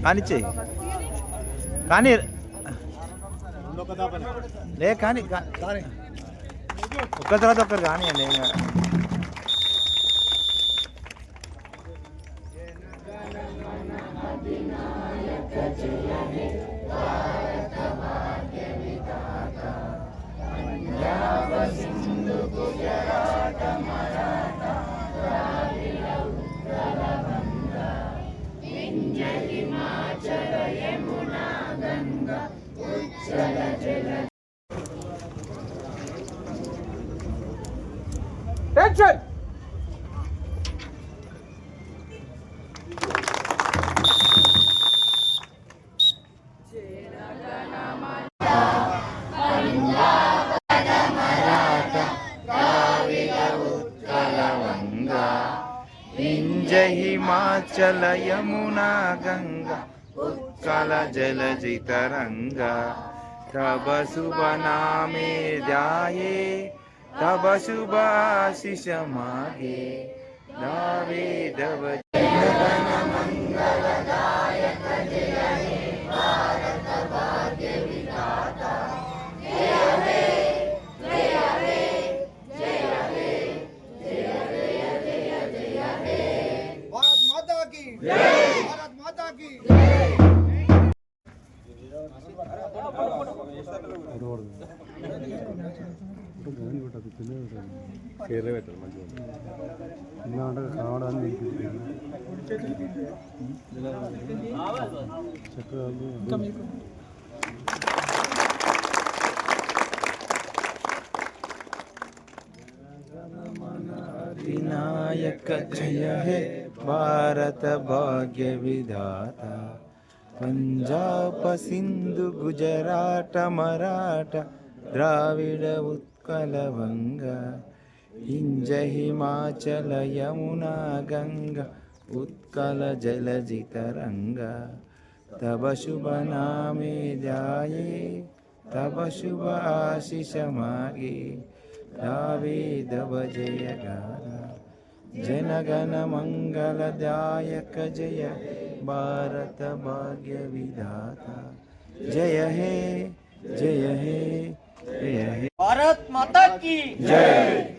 కానిచ్చేయి కానీ లే కానీ ఒక్క తర్వాత ఒక్కరు కానివ్వండి. Attention! हिमाचल यमुना गंगा उत्कल जलधि तरंगा तब शुभ नामे ध्याये तब शुभ आशीष मागे दावे दव मंगलदायक जय हे भारत भाग्य विधाता जय हे जय हे जय हे जय जय जय जय हे भारत माता की जय भारत माता की विनायक जय हे भारत भाग्य विधाता पंजाब सिंधु गुजरात मराठा द्राविड उत्कल वंगा हिंज हिमाचल यमुना गंगा उत्कल जलधि तरंगा तब शुभ नामे ध्याये तब शुभ आशीष मागे गावे दव जय गाथा जन गण मंगलदायक जय भारत भाग्य विधाता जय हे जय हे जय हे भारत माता की जय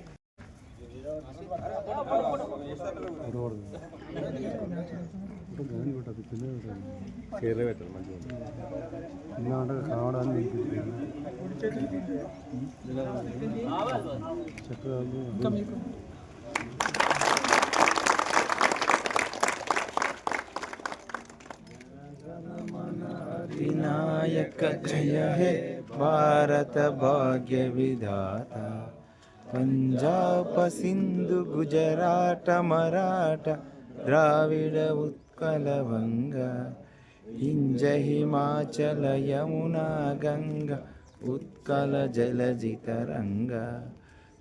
विनायक जय हे भारत भाग्य विधाता पंजाब सिंधु गुजरात मराठा द्राविड उत्कल वंगा हिंज हिमाचल यमुना गंगा उत्कल जलधि तरंगा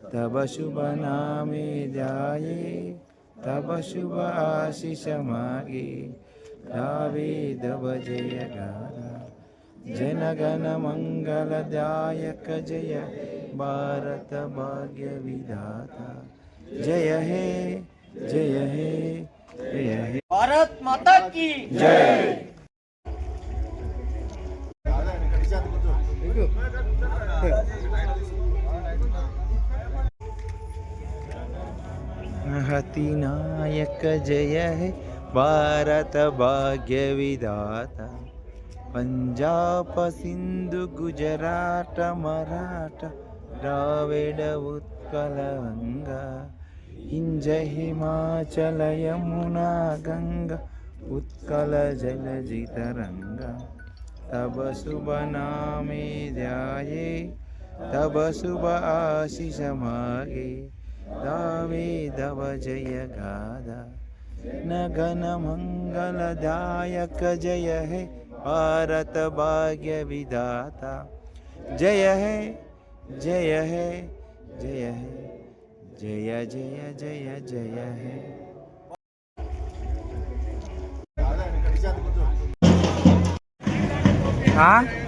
तब शुभ नामे ध्याये तब शुभ आशीष मागे गावे दव जय गाथा जन गण मंगलदायक जय भारत भाग्य विधाता जय हे जय हे जय हे भारत माता की जय हतिनायक जय हे भारत भाग्य विधाता पंजाब सिंधु गुजरात मराठा द्राविड उत्कल वंगा हिंज हिमाचल यमुना गंगा उत्कल जलधि तरंगा तब शुभ नामे ध्याये तब शुभ आशीष मागे गावे दव जय गाथा न गण मंगलदायक जय हे भारत भाग्य विधाता जय हे जय हे जय हे जय जय जय जय हे हाँ